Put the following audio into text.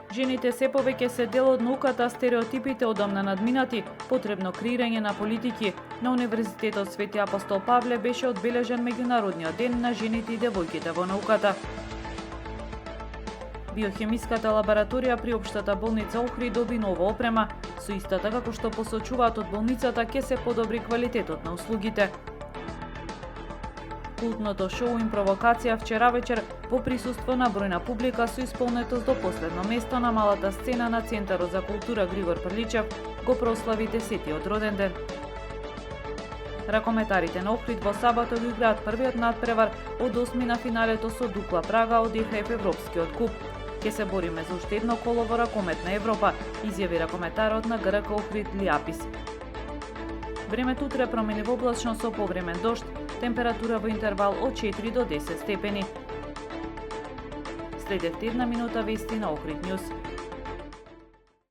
Жените се повеќе се дел од науката, стереотипите одамна надминати, потребно креирање на политики. На Универзитетот Свети Апостол Павле беше одбележан меѓународниот ден на жените и девојките во науката. Биохемиската лабораторија при Општата болница Охрид доби нова опрема, со истата како што посочуваат од болницата ќе се подобри квалитетот на услугите. Култното шоу Импровокација вчера вечер по присуство на бројна публика со исполнетост до последно место на малата сцена на Центарот за култура Григор Прличев го прослави 10-тиот роден ден. Ракометарите на Охрид во сабота го играат првиот надпревар од 8 на финалето со Дукла Прага од ЕХФ Европскиот куп. Ке се бориме за уште едно коло во ракомет на Европа, изјави ракометарот на ГРК Охрид Лиапис. Времето утре променливо облачно со повремен дожд, температура во интервал од 4 до 10 степени. Следевте една минута вести на Охрид Нјуз.